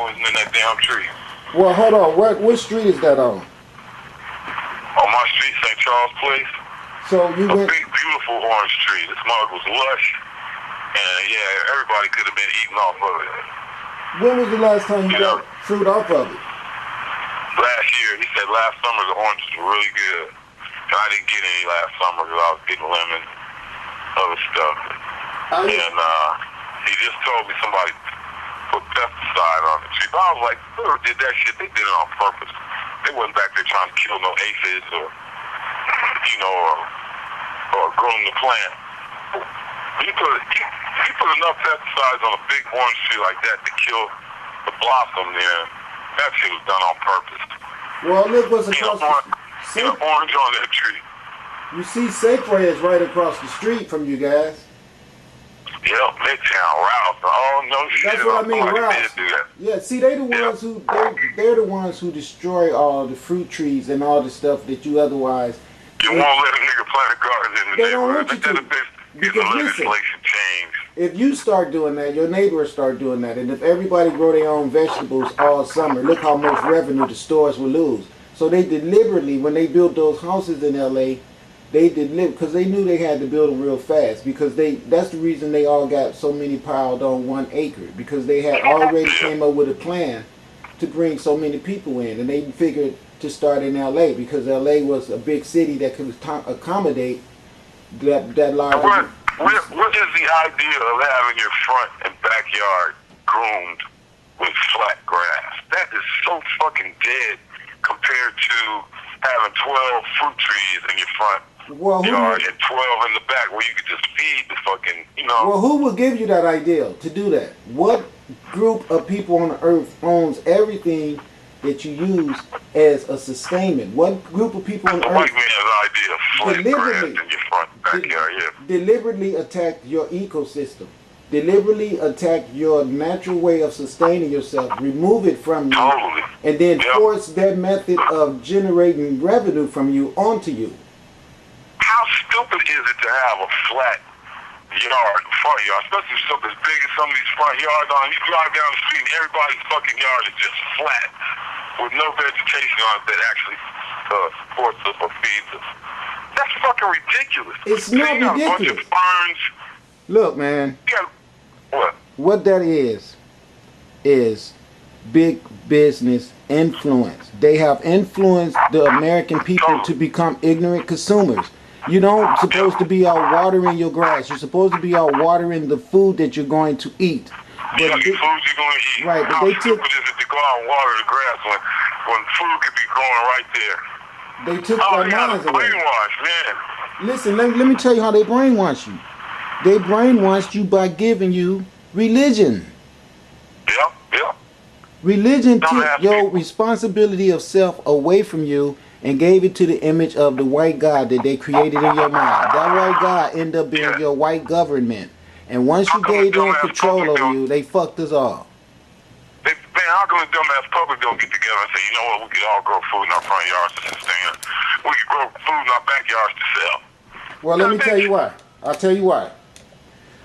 poison in that damn tree. Well, hold on. What street is that on? On my street, St. Charles Place. So you A went. big, beautiful orange tree. This mug was lush, and yeah, everybody could have been eating off of it. When was the last time you got fruit off of it? Last year, he said last summer the oranges were really good. And I didn't get any last summer because I was getting lemon, other stuff. And he just told me somebody put pesticide on the tree. But I was like, whoever did that shit, they did it on purpose. They wasn't back there trying to kill no aphids or, or groom the plant. You put enough pesticides on a big orange tree like that to kill the blossom there. That shit was done on purpose. Well, look what's across orange on that tree. You see Sekhmet is right across the street from you guys. Yep, Midtown, Rouse. Oh, no shit. That's what I mean, Rouse. Yeah, see, they're the ones who destroy all the fruit trees and all the stuff that you otherwise. You won't let a nigga plant a garden in the they don't neighborhood. want you to. Because listen, change. if you start doing that, your neighbors start doing that, and if everybody grow their own vegetables all summer, look how much revenue the stores will lose. So they deliberately, when they built those houses in LA, they because they knew they had to build them real fast, because that's the reason they all got so many piled on 1 acre, because they had already came up with a plan to bring so many people in, and they figured to start in LA because LA was a big city that could accommodate that large. What is the idea of having your front and backyard groomed with flat grass? That is so fucking dead compared to having 12 fruit trees in your front yard and 12 in the back where you could just feed the fucking, Well, who will give you that idea to do that? What group of people on the earth owns everything that you use as a sustainment? What group of people on the earth deliberately attack your ecosystem, deliberately attack your natural way of sustaining yourself, remove it from you, and then force that method of generating revenue from you onto you? How stupid is it to have a flat yard, front yard, especially something as big as some of these front yards on? You drive down the street and everybody's fucking yard is just flat with no vegetation on it that actually supports us or feeds us. That's fucking ridiculous. It's not ridiculous. A bunch of ferns. Look, man. What? What that is big business influence. They have influenced the American people to become ignorant consumers. You don't supposed to be out watering your grass. You're supposed to be out watering the food that you're going to eat. But the food you're going to eat. Right, but How stupid is it to go out and water the grass when food could be growing right there? They took their minds away. Brainwash, man. Listen, let me tell you how they brainwash you. They brainwashed you by giving you religion. Yep. Religion took your responsibility of self away from you and gave it to the image of the white God that they created in your mind. That white God ended up being your white government. And once you gave them control over you, they fucked us all. Man, how come the dumbass public don't get together and say, you know what, we could all grow food in our front yards to sustain us. We could grow food in our backyards to sell. Well, let me tell you why. I'll tell you why.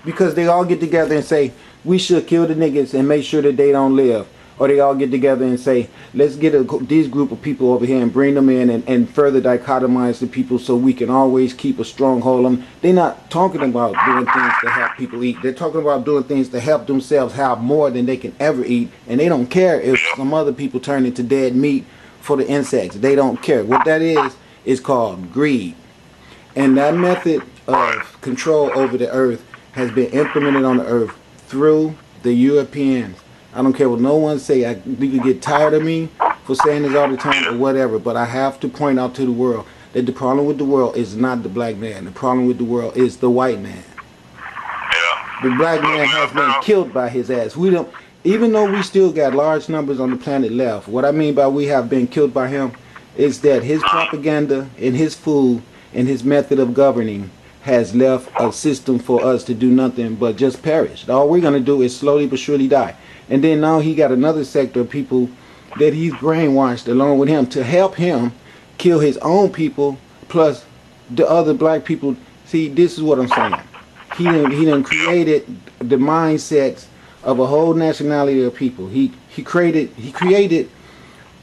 Because they all get together and say, we should kill the niggas and make sure that they don't live. Or they all get together and say, let's get these group of people over here and bring them in and further dichotomize the people so we can always keep a stronghold on them. They're not talking about doing things to help people eat. They're talking about doing things to help themselves have more than they can ever eat. And they don't care if some other people turn into dead meat for the insects. They don't care. What that is called greed. And that method of control over the earth has been implemented on the earth through the Europeans. I don't care what no one say. You can get tired of me for saying this all the time or whatever, but I have to point out to the world that the problem with the world is not the black man. The problem with the world is the white man. The black man has been killed by his ass. We don't, even though we still got large numbers on the planet left, what I mean by we have been killed by him is that his propaganda and his food and his method of governing has left a system for us to do nothing but just perish. All we're going to do is slowly but surely die. And then now he got another sector of people that he's brainwashed along with him to help him kill his own people plus the other black people. See, this is what I'm saying. He done created the mindsets of a whole nationality of people. He created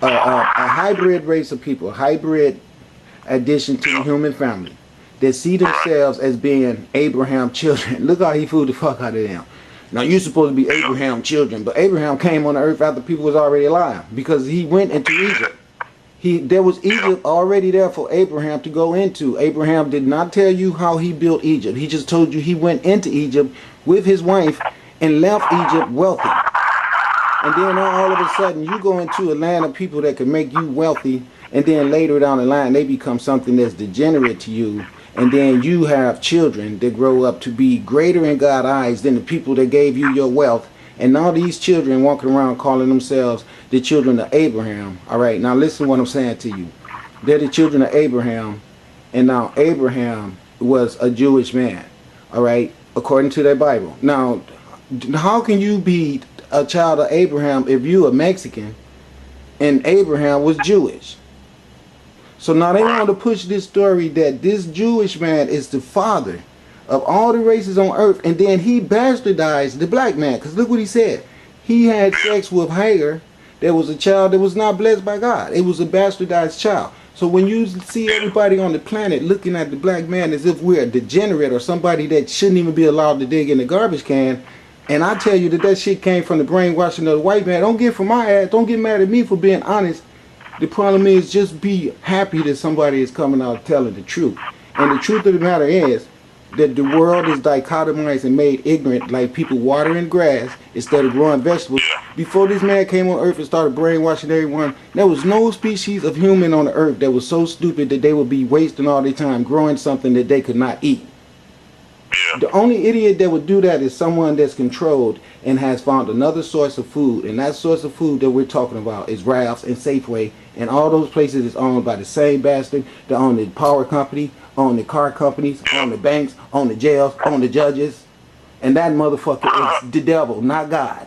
a hybrid race of people, a hybrid addition to the human family that see themselves as being Abraham's children. Look how he fooled the fuck out of them. Now you're supposed to be Abraham's children, but Abraham came on the earth after people was already alive because he went into Egypt. There was Egypt already there for Abraham to go into. Abraham did not tell you how he built Egypt. He just told you he went into Egypt with his wife and left Egypt wealthy. And then all of a sudden you go into a land of people that can make you wealthy, and then later down the line they become something that's degenerate to you. And then you have children that grow up to be greater in God's eyes than the people that gave you your wealth. And now these children walking around calling themselves the children of Abraham. All right, now listen to what I'm saying to you. They're the children of Abraham. And now Abraham was a Jewish man. All right, according to their Bible. Now, how can you be a child of Abraham if you a Mexican and Abraham was Jewish? So now they want to push this story that this Jewish man is the father of all the races on earth, and then he bastardized the black man. Because look what he said. He had sex with Hagar. There was a child that was not blessed by God. It was a bastardized child. So when you see everybody on the planet looking at the black man as if we're a degenerate or somebody that shouldn't even be allowed to dig in the garbage can, and I tell you that shit came from the brainwashing of the white man, don't get from my ass, don't get mad at me for being honest. The problem is just be happy that somebody is coming out telling the truth. And the truth of the matter is that the world is dichotomized and made ignorant like people watering grass instead of growing vegetables. Before this man came on earth and started brainwashing everyone, there was no species of human on the earth that was so stupid that they would be wasting all their time growing something that they could not eat. The only idiot that would do that is someone that's controlled and has found another source of food, and that source of food that we're talking about is Ralph's and Safeway, and all those places is owned by the same bastard that own the power company, own the car companies, own the banks, own the jails, own the judges, and that motherfucker is the devil, not God.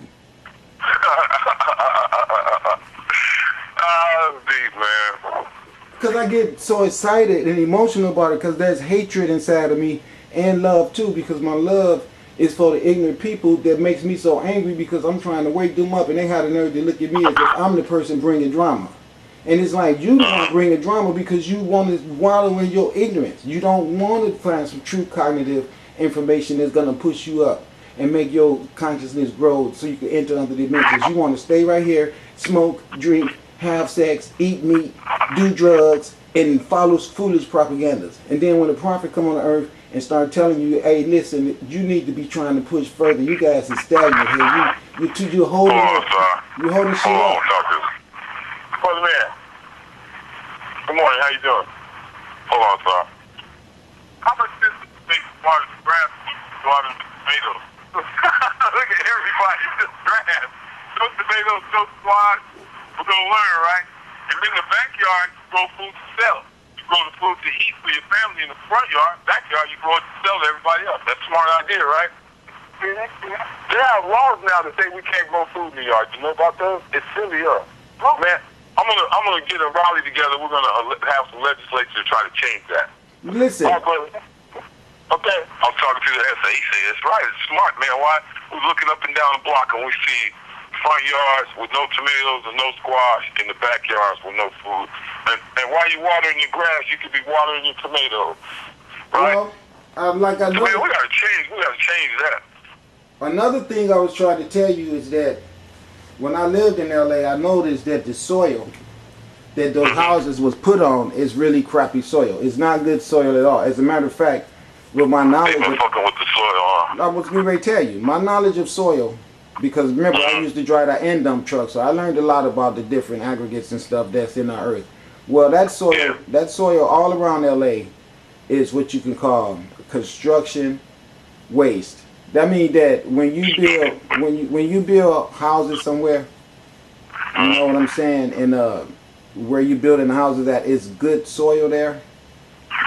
Deep, man. Because I get so excited and emotional about it because there's hatred inside of me and love too, because my love is for the ignorant people that makes me so angry because I'm trying to wake them up and they had the nerve to look at me as if I'm the person bringing drama. And it's like you don't bring a drama because you want to wallow in your ignorance. You don't want to find some true cognitive information that's going to push you up and make your consciousness grow so you can enter other dimensions. You want to stay right here, smoke, drink, have sex, eat meat, do drugs, and follow foolish propagandas. And then when the prophet come on the earth and start telling you, hey, listen, you need to be trying to push further. You guys are stagnant here. You're holding shit up. Brother man. Good morning. How you doing? Hold on, sir. How much does it take to water the grass to water the tomatoes? Look at everybody, just grass. No tomatoes, no squash. We're going to learn, right? And in the backyard, you grow food to sell. You grow the food to eat for your family. In the front yard, backyard, you grow it to sell to everybody else. That's a smart idea, right? There are laws now that say we can't grow food in the yard. You know about those? It's silly, man. I'm gonna get a rally together. We're gonna have some legislature to try to change that. Listen. Okay. I'm talking to the SA. He said it's right. It's smart, man. Why? We're looking up and down the block and we see front yards with no tomatoes and no squash, in the backyards with no food. And while you're watering your grass, you could be watering your tomatoes, right? Well, like I know, man, we gotta change that. Another thing I was trying to tell you is that when I lived in LA, I noticed that the soil that those houses was put on is really crappy soil. It's not good soil at all. As a matter of fact, with my knowledge, fucking with the soil, I was going to tell you my knowledge of soil, because remember I used to drive that end dump truck, so I learned a lot about the different aggregates and stuff that's in our earth. Well, that soil all around LA is what you can call construction waste. That means that when you build houses somewhere, you know what I'm saying, and where you building the houses at is good soil there,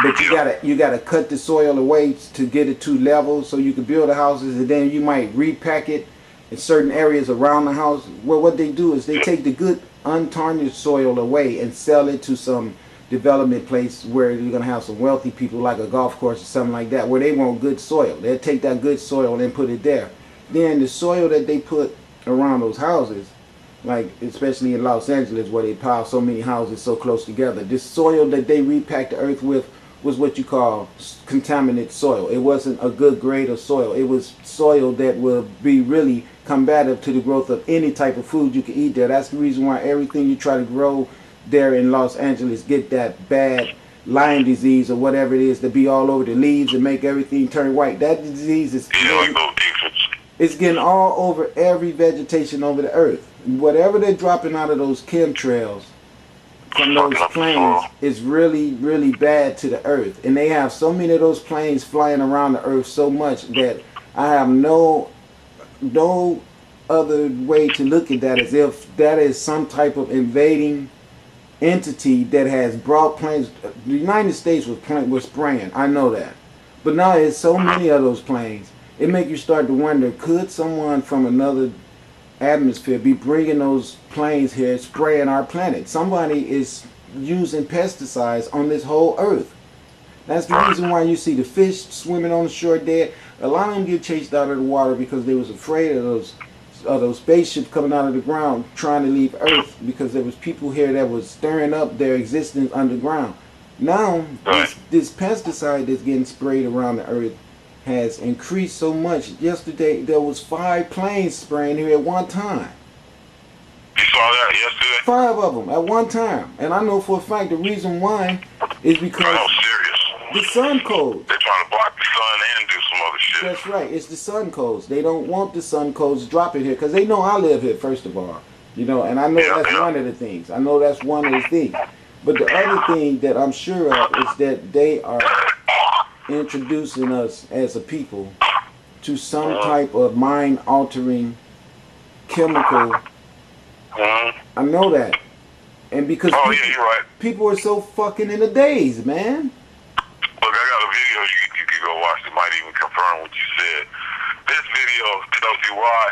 but you gotta cut the soil away to get it to level so you can build the houses, and then you might repack it in certain areas around the house. Well, what they do is they take the good untarnished soil away and sell it to some development place where you're going to have some wealthy people, like a golf course or something like that, where they want good soil. They'll take that good soil and put it there. then the soil that they put around those houses, like especially in Los Angeles where they pile so many houses so close together, this soil that they repacked the earth with was what you call contaminated soil. It wasn't a good grade of soil. It was soil that will be really combative to the growth of any type of food you can eat there. That's the reason why everything you try to grow there in Los Angeles get that bad Lyme disease or whatever it is to be all over the leaves and make everything turn white. That disease is it's getting all over every vegetation over the earth. Whatever they're dropping out of those chemtrails from those planes is really, really bad to the earth. And they have so many of those planes flying around the earth so much that I have no other way to look at that as if that is some type of invading entity that has brought planes. The United States was spraying, I know that, but now there's so many of those planes. It makes you start to wonder: could someone from another atmosphere be bringing those planes here, spraying our planet? Somebody is using pesticides on this whole Earth. That's the reason why you see the fish swimming on the shore dead. A lot of them get chased out of the water because they was afraid of those spaceships coming out of the ground trying to leave Earth, because there was people here that was stirring up their existence underground. Now this pesticide that's getting sprayed around the Earth has increased so much. Yesterday there was 5 planes spraying here at one time. You saw that yesterday? 5 of them at one time. And I know for a fact the reason why is because the sun codes. They're trying to block the sun and do some other shit. That's right. It's the sun codes. They don't want the sun codes dropping here because they know I live here, first of all. You know, and I know that's one of the things. I know that's one of the things. But the other thing that I'm sure of is that they are introducing us as a people to some type of mind-altering chemical. I know that. And because you're right. People are so fucking in a daze, man. Look, I got a video you can go watch that might even confirm what you said. This video tells you why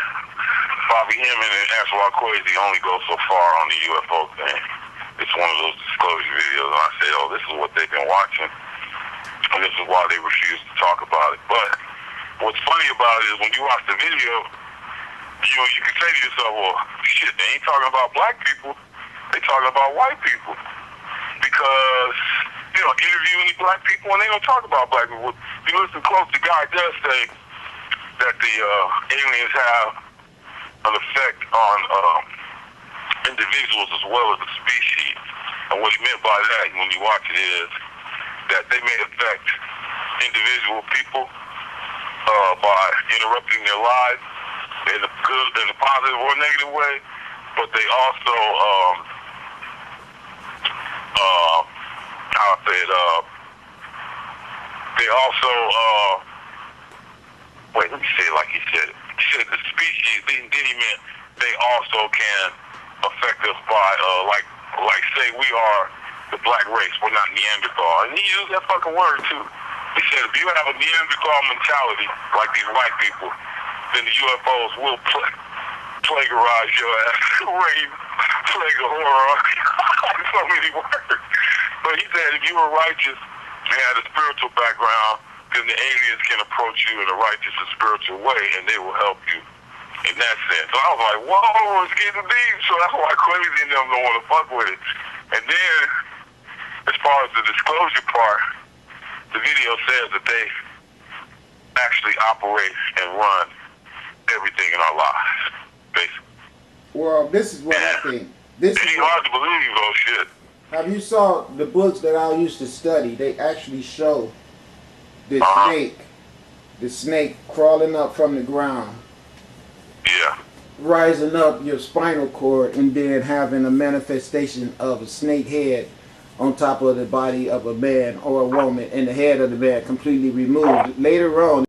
Bobby Hemming and Antoine Kwesi only go so far on the UFO thing. It's one of those disclosure videos, and I say, oh, this is what they've been watching, and this is why they refuse to talk about it. But what's funny about it is when you watch the video, you know, you can say to yourself, well, shit, they ain't talking about black people. They talking about white people. Because, you know, interview any black people and they don't talk about black people. If you listen close, the guy does say that the aliens have an effect on individuals as well as the species. And what he meant by that, when you watch it, is that they may affect individual people by interrupting their lives in a good, in a positive or negative way, but they also, how I say it, they also, wait, let me say it like he said it. He said the species, then he meant they also can affect us by, like say we are the black race, we're not Neanderthal. And he used that fucking word too. He said if you have a Neanderthal mentality, like these white people, then the UFOs will plagiarize your ass, rape, plague of horror, so many words. But he said if you were righteous and had a spiritual background, then the aliens can approach you in a righteous and spiritual way, and they will help you in that sense. So I was like, whoa, it's getting deep. So that's why Kwesi and them don't want to fuck with it. And then, as far as the disclosure part, the video says that they actually operate and run everything in our lives, basically. Well, this is what I think. This it's hard to believe, though, shit. Have you saw the books that I used to study? They actually show the snake crawling up from the ground. Yeah. Rising up your spinal cord and then having a manifestation of a snake head on top of the body of a man or a woman, and the head of the man completely removed. Later on,